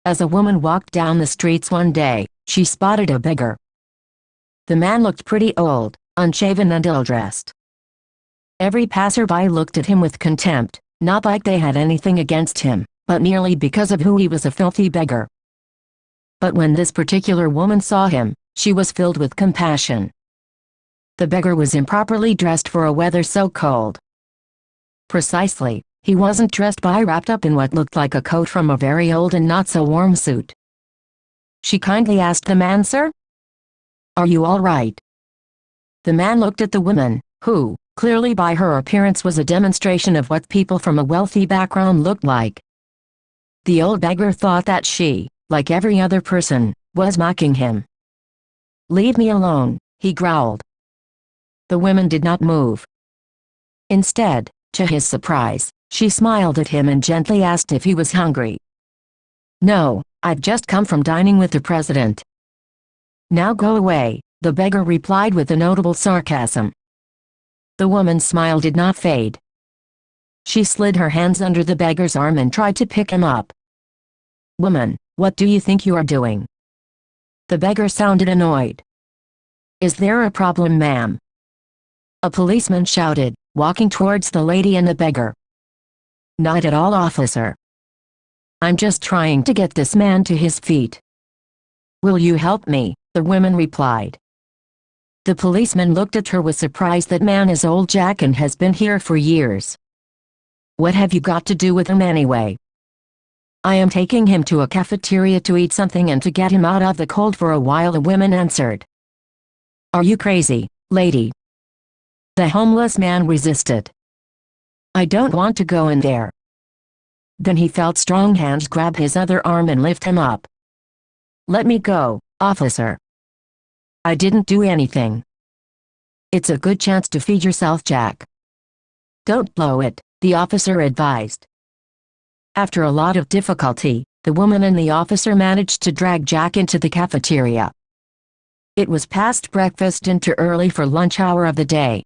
As a woman walked down the streets one day, she spotted a beggar. The man looked pretty old, unshaven and ill-dressed. Every passerby looked at him with contempt, not like they had anything against him, but merely because of who he was, a filthy beggar. But when this particular woman saw him, she was filled with compassion. The beggar was improperly dressed for a weather so cold. Precisely, he wasn't dressed by wrapped up in what looked like a coat from a very old and not so warm suit. She kindly asked the man, "Sir, are you all right?" The man looked at the woman, who, clearly by her appearance, was a demonstration of what people from a wealthy background looked like. The old beggar thought that she, like every other person, was mocking him. "Leave me alone," he growled. The woman did not move. Instead, to his surprise, she smiled at him and gently asked if he was hungry. "No, I've just come from dining with the president." "Now go away," the beggar replied with a notable sarcasm. The woman's smile did not fade. She slid her hands under the beggar's arm and tried to pick him up. "Woman, what do you think you are doing?" The beggar sounded annoyed. "Is there a problem, ma'am?" A policeman shouted, walking towards the lady and the beggar. "Not at all, officer. I'm just trying to get this man to his feet." "Will you help me?" the woman replied. The policeman looked at her with surprise. "That man is old Jack and has been here for years. What have you got to do with him anyway?" "I am taking him to a cafeteria to eat something and to get him out of the cold for a while," the woman answered. "Are you crazy, lady?" The homeless man resisted. "I don't want to go in there." Then he felt strong hands grab his other arm and lift him up. "Let me go, officer. I didn't do anything." "It's a good chance to feed yourself, Jack. Don't blow it," the officer advised. After a lot of difficulty, the woman and the officer managed to drag Jack into the cafeteria. It was past breakfast and too early for lunch hour of the day.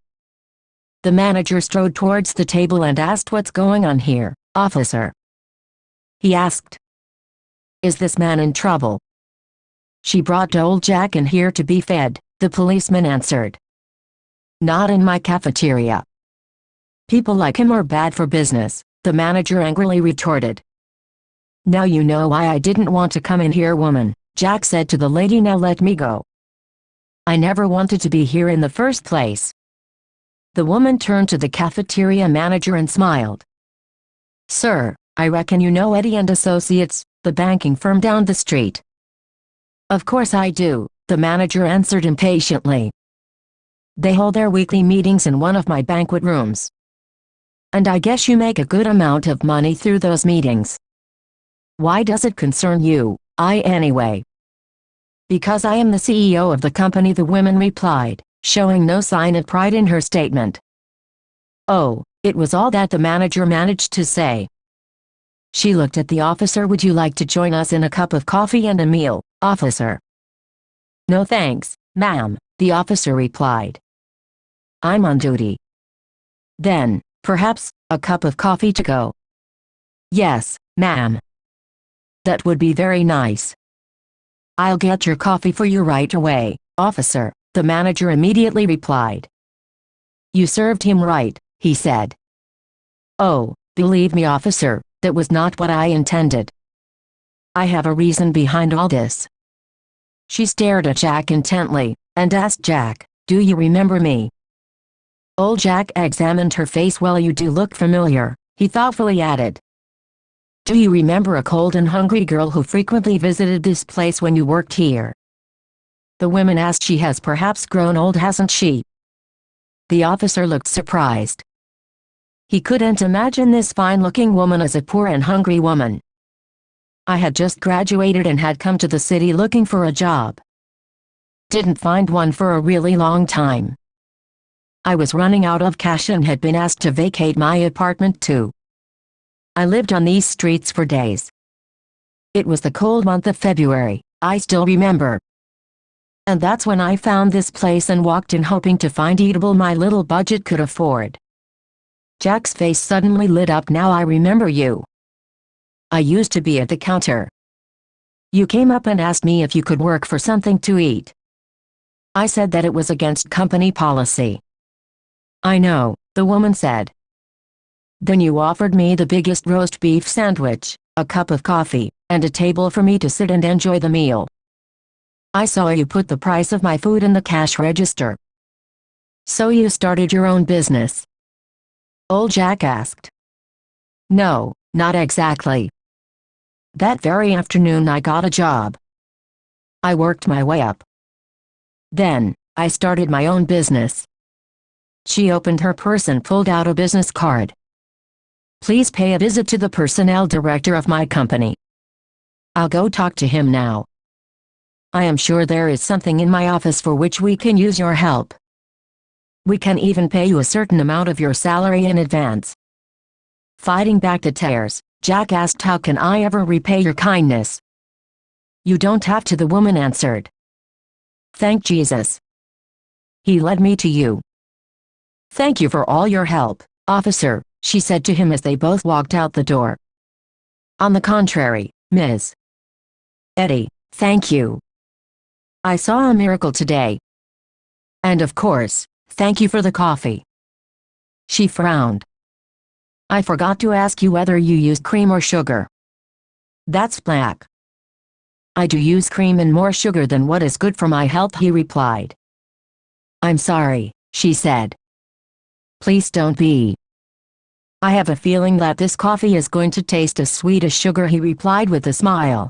The manager strode towards the table and asked, "What's going on here, officer?" He asked, "Is this man in trouble?" "She brought old Jack in here to be fed," the policeman answered. "Not in my cafeteria. People like him are bad for business," the manager angrily retorted. "Now you know why I didn't want to come in here, woman," Jack said to the lady. "Now let me go. I never wanted to be here in the first place." The woman turned to the cafeteria manager and smiled. "Sir, I reckon you know Eddie and Associates, the banking firm down the street." "Of course I do," the manager answered impatiently. "They hold their weekly meetings in one of my banquet rooms. And I guess you make a good amount of money through those meetings." "Why does it concern you, anyway?" "Because I am the CEO of the company," the woman replied, showing no sign of pride in her statement. "Oh," it was all that the manager managed to say. She looked at the officer. "Would you like to join us in a cup of coffee and a meal, officer?" "No thanks, ma'am," the officer replied. "I'm on duty." "Then, perhaps, a cup of coffee to go?" "Yes, ma'am." "That would be very nice." "I'll get your coffee for you right away, officer," the manager immediately replied. "You served him right," he said. "Oh, believe me, officer, that was not what I intended. I have a reason behind all this." She stared at Jack intently, and asked Jack, "Do you remember me?" Old Jack examined her face. "Well, you do look familiar," he thoughtfully added. "Do you remember a cold and hungry girl who frequently visited this place when you worked here?" The woman asked. "She has perhaps grown old, hasn't she?" The officer looked surprised. He couldn't imagine this fine-looking woman as a poor and hungry woman. "I had just graduated and had come to the city looking for a job. Didn't find one for a really long time. I was running out of cash and had been asked to vacate my apartment too. I lived on these streets for days. It was the cold month of February, I still remember. And that's when I found this place and walked in hoping to find eatable my little budget could afford." Jack's face suddenly lit up. "Now I remember you. I used to be at the counter. You came up and asked me if you could work for something to eat. I said that it was against company policy. I know, the woman said. Then you offered me the biggest roast beef sandwich, a cup of coffee, and a table for me to sit and enjoy the meal. I saw you put the price of my food in the cash register. So you started your own business? Old Jack asked. No, not exactly. That very afternoon I got a job. I worked my way up. Then, I started my own business. She opened her purse and pulled out a business card. Please pay a visit to the personnel director of my company. I'll go talk to him now. I am sure there is something in my office for which we can use your help. We can even pay you a certain amount of your salary in advance. Fighting back the tears, Jack asked, how can I ever repay your kindness? You don't have to, the woman answered. Thank Jesus. He led me to you. Thank you for all your help, officer, she said to him as they both walked out the door. On the contrary, Ms. Eddie, thank you. I saw a miracle today. And of course, thank you for the coffee. She frowned. I forgot to ask you whether you used cream or sugar. That's black. I do use cream and more sugar than what is good for my health, he replied. I'm sorry, she said. Please don't be. I have a feeling that this coffee is going to taste as sweet as sugar, he replied with a smile.